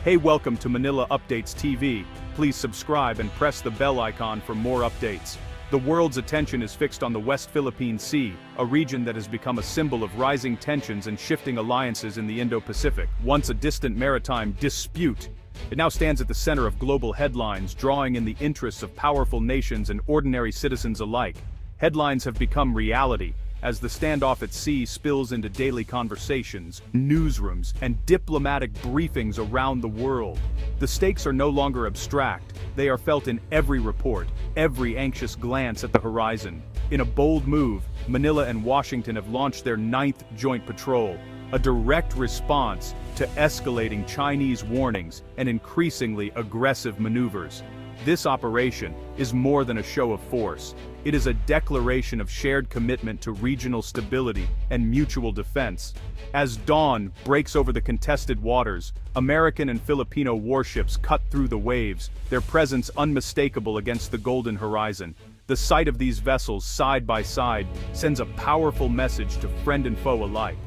Hey, welcome to Manila Updates TV. Please subscribe and press the bell icon for more updates. The world's attention is fixed on the West Philippine Sea, a region that has become a symbol of rising tensions and shifting alliances in the Indo-Pacific. Once a distant maritime dispute, it now stands at the center of global headlines, drawing in the interests of powerful nations and ordinary citizens alike. Headlines have become reality, as the standoff at sea spills into daily conversations, newsrooms, and diplomatic briefings around the world. The stakes are no longer abstract, they are felt in every report, every anxious glance at the horizon. In a bold move, Manila and Washington have launched their 9th Joint Patrol, a direct response to escalating Chinese warnings and increasingly aggressive maneuvers. This operation is more than a show of force. It is a declaration of shared commitment to regional stability and mutual defense. As dawn breaks over the contested waters, American and Filipino warships cut through the waves, their presence unmistakable against the golden horizon. The sight of these vessels side by side sends a powerful message to friend and foe alike.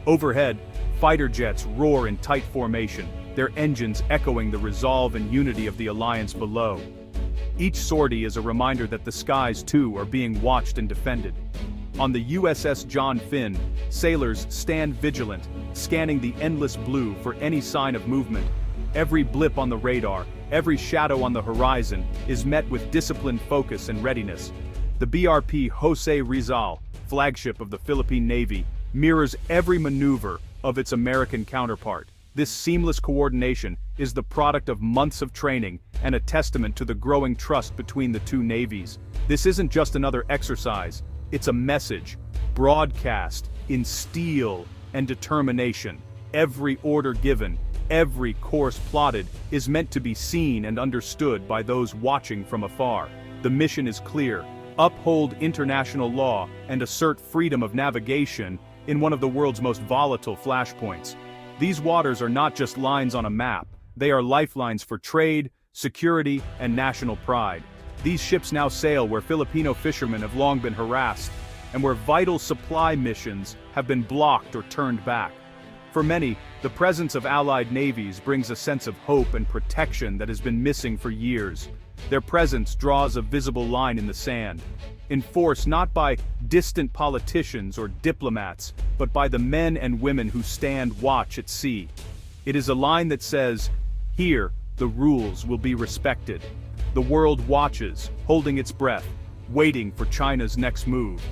Overhead, fighter jets roar in tight formation, their engines echoing the resolve and unity of the alliance below. Each sortie is a reminder that the skies too are being watched and defended. On the USS John Finn, sailors stand vigilant, scanning the endless blue for any sign of movement. Every blip on the radar, every shadow on the horizon, is met with disciplined focus and readiness. The BRP Jose Rizal, flagship of the Philippine Navy, mirrors every maneuver of its American counterpart. This seamless coordination is the product of months of training and a testament to the growing trust between the two navies. This isn't just another exercise, it's a message, broadcast in steel and determination. Every order given, every course plotted, is meant to be seen and understood by those watching from afar. The mission is clear: uphold international law and assert freedom of navigation in one of the world's most volatile flashpoints. These waters are not just lines on a map, they are lifelines for trade, security, and national pride. These ships now sail where Filipino fishermen have long been harassed, and where vital supply missions have been blocked or turned back. For many, the presence of allied navies brings a sense of hope and protection that has been missing for years. Their presence draws a visible line in the sand, enforced not by distant politicians or diplomats, but by the men and women who stand watch at sea. It is a line that says, here, the rules will be respected. The world watches, holding its breath, waiting for China's next move.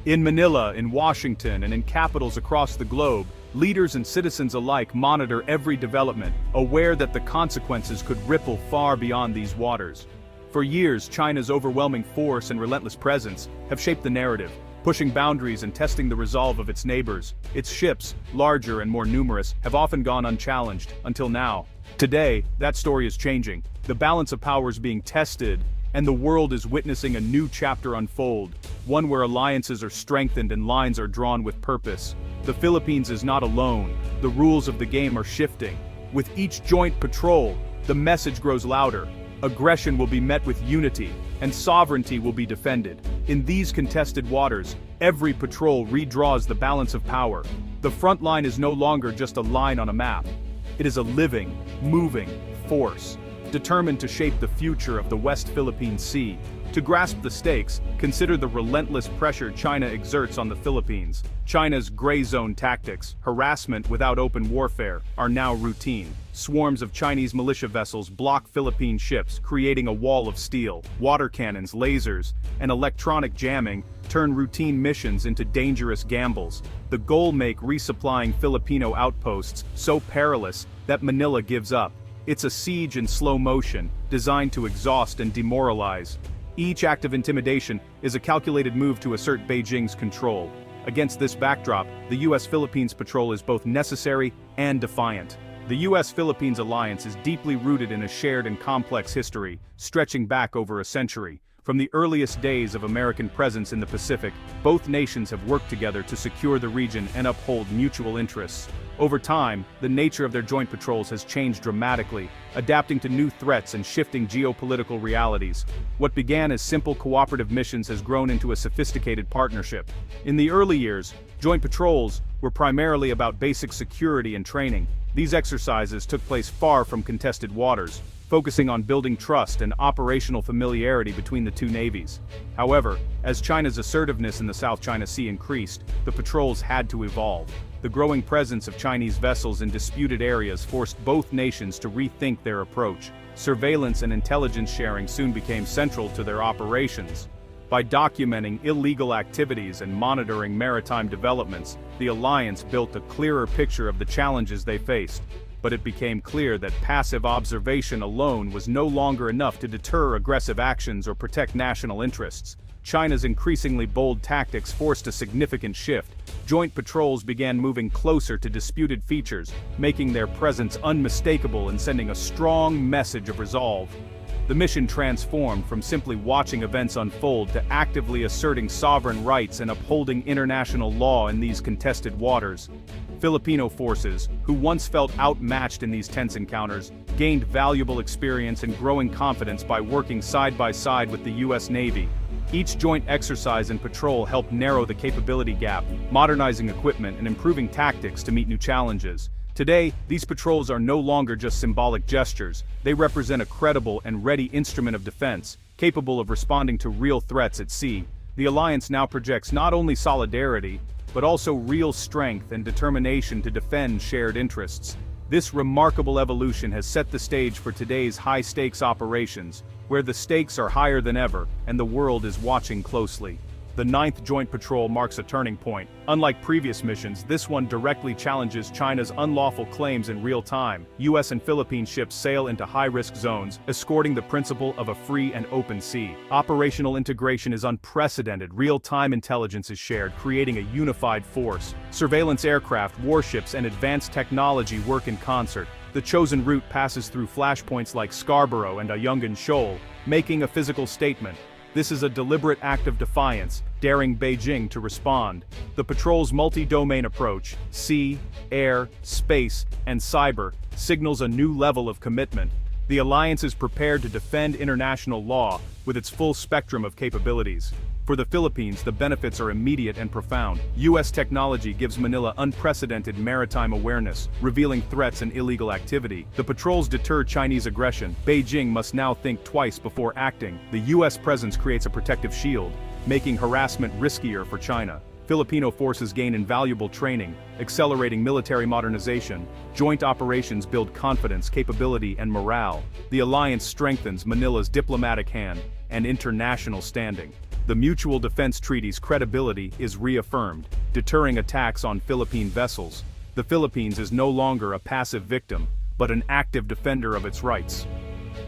In Manila, in Washington, and in capitals across the globe, leaders and citizens alike monitor every development, aware that the consequences could ripple far beyond these waters. For years, China's overwhelming force and relentless presence have shaped the narrative, pushing boundaries and testing the resolve of its neighbors. Its ships, larger and more numerous, have often gone unchallenged, until now. Today, that story is changing. The balance of power is being tested, and the world is witnessing a new chapter unfold, one where alliances are strengthened and lines are drawn with purpose. The Philippines is not alone. The rules of the game are shifting. With each joint patrol, the message grows louder. Aggression will be met with unity, and sovereignty will be defended. In these contested waters, every patrol redraws the balance of power. The front line is no longer just a line on a map. It is a living, moving force, determined to shape the future of the West Philippine Sea. To grasp the stakes, consider the relentless pressure China exerts on the Philippines. China's gray zone tactics, harassment without open warfare, are now routine. Swarms of Chinese militia vessels block Philippine ships, creating a wall of steel. Water cannons, lasers, and electronic jamming turn routine missions into dangerous gambles. The goal make resupplying Filipino outposts so perilous that Manila gives up. It's a siege in slow motion, designed to exhaust and demoralize. Each act of intimidation is a calculated move to assert Beijing's control. Against this backdrop, the U.S.-Philippines patrol is both necessary and defiant. The U.S.-Philippines alliance is deeply rooted in a shared and complex history, stretching back over a century. From the earliest days of American presence in the Pacific, both nations have worked together to secure the region and uphold mutual interests. Over time, the nature of their joint patrols has changed dramatically, adapting to new threats and shifting geopolitical realities. What began as simple cooperative missions has grown into a sophisticated partnership. In the early years, joint patrols were primarily about basic security and training. These exercises took place far from contested waters, focusing on building trust and operational familiarity between the two navies. However, as China's assertiveness in the South China Sea increased, the patrols had to evolve. The growing presence of Chinese vessels in disputed areas forced both nations to rethink their approach. Surveillance and intelligence sharing soon became central to their operations. By documenting illegal activities and monitoring maritime developments, the alliance built a clearer picture of the challenges they faced. But it became clear that passive observation alone was no longer enough to deter aggressive actions or protect national interests. China's increasingly bold tactics forced a significant shift. Joint patrols began moving closer to disputed features, making their presence unmistakable and sending a strong message of resolve. The mission transformed from simply watching events unfold to actively asserting sovereign rights and upholding international law in these contested waters. Filipino forces, who once felt outmatched in these tense encounters, gained valuable experience and growing confidence by working side by side with the U.S. Navy. Each joint exercise and patrol helped narrow the capability gap, modernizing equipment and improving tactics to meet new challenges. Today, these patrols are no longer just symbolic gestures. They represent a credible and ready instrument of defense, capable of responding to real threats at sea. The alliance now projects not only solidarity, but also real strength and determination to defend shared interests. This remarkable evolution has set the stage for today's high-stakes operations, where the stakes are higher than ever, and the world is watching closely. The 9th Joint Patrol marks a turning point. Unlike previous missions, this one directly challenges China's unlawful claims in real time. U.S. and Philippine ships sail into high-risk zones, escorting the principle of a free and open sea. Operational integration is unprecedented. Real-time intelligence is shared, creating a unified force. Surveillance aircraft, warships, and advanced technology work in concert. The chosen route passes through flashpoints like Scarborough and Ayungin Shoal, making a physical statement. This is a deliberate act of defiance, daring Beijing to respond. The patrol's multi-domain approach, sea, air, space, and cyber, signals a new level of commitment. The alliance is prepared to defend international law with its full spectrum of capabilities. For the Philippines, the benefits are immediate and profound. U.S. technology gives Manila unprecedented maritime awareness, revealing threats and illegal activity. The patrols deter Chinese aggression. Beijing must now think twice before acting. The U.S. presence creates a protective shield, making harassment riskier for China. Filipino forces gain invaluable training, accelerating military modernization. Joint operations build confidence, capability, and morale. The alliance strengthens Manila's diplomatic hand and international standing. The Mutual Defense Treaty's credibility is reaffirmed, deterring attacks on Philippine vessels. The Philippines is no longer a passive victim, but an active defender of its rights.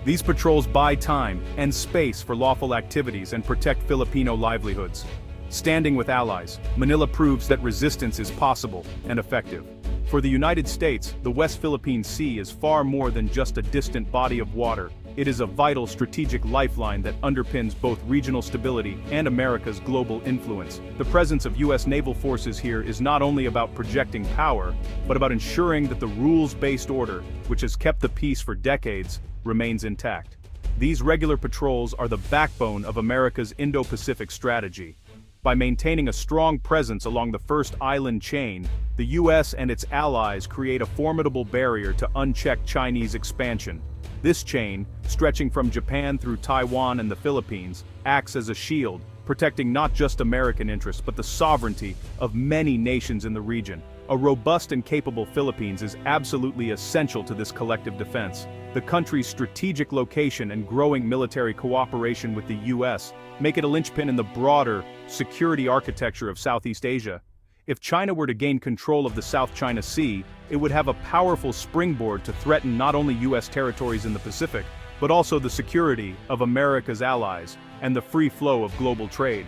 These patrols buy time and space for lawful activities and protect Filipino livelihoods. Standing with allies, Manila proves that resistance is possible and effective. For the United States, the West Philippine Sea is far more than just a distant body of water. It is a vital strategic lifeline that underpins both regional stability and America's global influence. The presence of U.S. naval forces here is not only about projecting power, but about ensuring that the rules-based order, which has kept the peace for decades, remains intact. These regular patrols are the backbone of America's Indo-Pacific strategy. By maintaining a strong presence along the first island chain, the U.S. and its allies create a formidable barrier to unchecked Chinese expansion. This chain, stretching from Japan through Taiwan and the Philippines, acts as a shield, protecting not just American interests but the sovereignty of many nations in the region. A robust and capable Philippines is absolutely essential to this collective defense. The country's strategic location and growing military cooperation with the U.S. make it a linchpin in the broader security architecture of Southeast Asia. If China were to gain control of the South China Sea, it would have a powerful springboard to threaten not only U.S. territories in the Pacific, but also the security of America's allies and the free flow of global trade.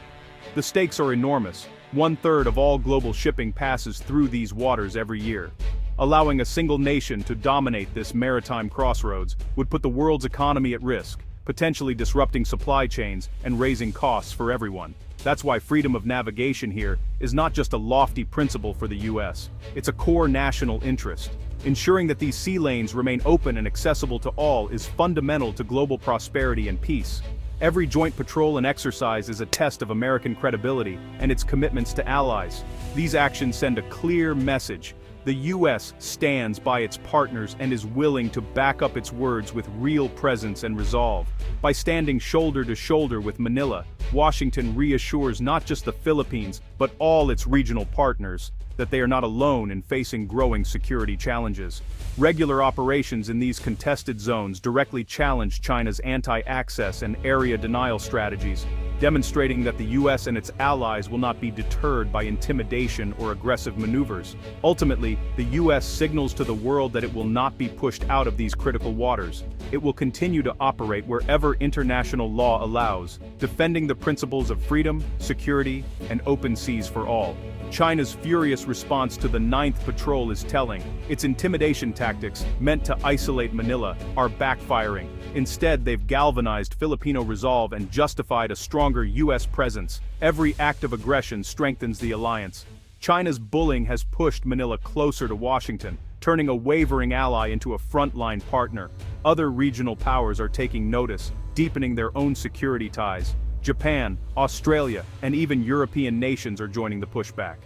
The stakes are enormous. 1/3 of all global shipping passes through these waters every year. Allowing a single nation to dominate this maritime crossroads would put the world's economy at risk, potentially disrupting supply chains and raising costs for everyone. That's why freedom of navigation here is not just a lofty principle for the U.S. It's a core national interest. Ensuring that these sea lanes remain open and accessible to all is fundamental to global prosperity and peace. Every joint patrol and exercise is a test of American credibility and its commitments to allies. These actions send a clear message. The U.S. stands by its partners and is willing to back up its words with real presence and resolve. By standing shoulder to shoulder with Manila, Washington reassures not just the Philippines, but all its regional partners, that they are not alone in facing growing security challenges. Regular operations in these contested zones directly challenge China's anti-access and area denial strategies, demonstrating that the U.S. and its allies will not be deterred by intimidation or aggressive maneuvers. Ultimately, the U.S. signals to the world that it will not be pushed out of these critical waters. It will continue to operate wherever international law allows, defending the principles of freedom, security, and open seas for all. China's furious response to the 9th Patrol is telling. Its intimidation tactics, meant to isolate Manila, are backfiring. Instead, they've galvanized Filipino resolve and justified a stronger U.S. presence. Every act of aggression strengthens the alliance. China's bullying has pushed Manila closer to Washington, turning a wavering ally into a frontline partner. Other regional powers are taking notice, deepening their own security ties. Japan, Australia, and even European nations are joining the pushback.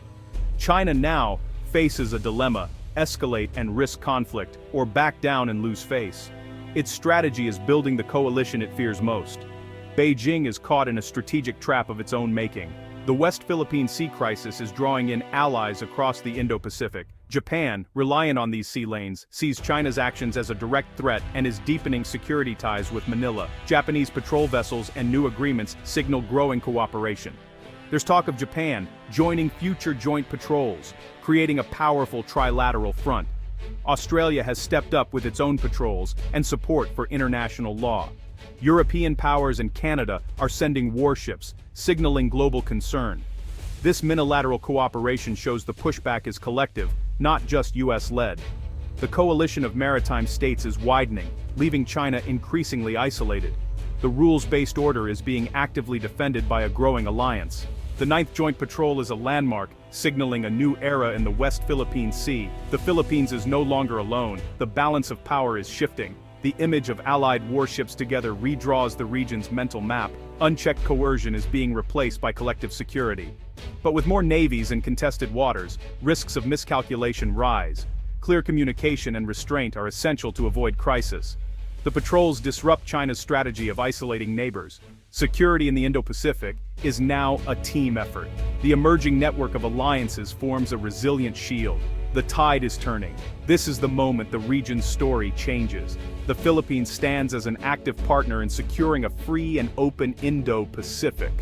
China now faces a dilemma: escalate and risk conflict, or back down and lose face. Its strategy is building the coalition it fears most. Beijing is caught in a strategic trap of its own making. The West Philippine Sea crisis is drawing in allies across the Indo-Pacific. Japan, reliant on these sea lanes, sees China's actions as a direct threat and is deepening security ties with Manila. Japanese patrol vessels and new agreements signal growing cooperation. There's talk of Japan joining future joint patrols, creating a powerful trilateral front. Australia has stepped up with its own patrols and support for international law. European powers and Canada are sending warships, signaling global concern. This minilateral cooperation shows the pushback is collective, not just US-led. The coalition of maritime states is widening, leaving China increasingly isolated. The rules-based order is being actively defended by a growing alliance. The 9th Joint Patrol is a landmark, signaling a new era in the West Philippine Sea. The Philippines is no longer alone, the balance of power is shifting. The image of allied warships together redraws the region's mental map. Unchecked coercion is being replaced by collective security. But with more navies in contested waters, risks of miscalculation rise. Clear communication and restraint are essential to avoid crisis. The patrols disrupt China's strategy of isolating neighbors. Security in the Indo-Pacific is now a team effort. The emerging network of alliances forms a resilient shield. The tide is turning. This is the moment the region's story changes. The Philippines stands as an active partner in securing a free and open Indo-Pacific.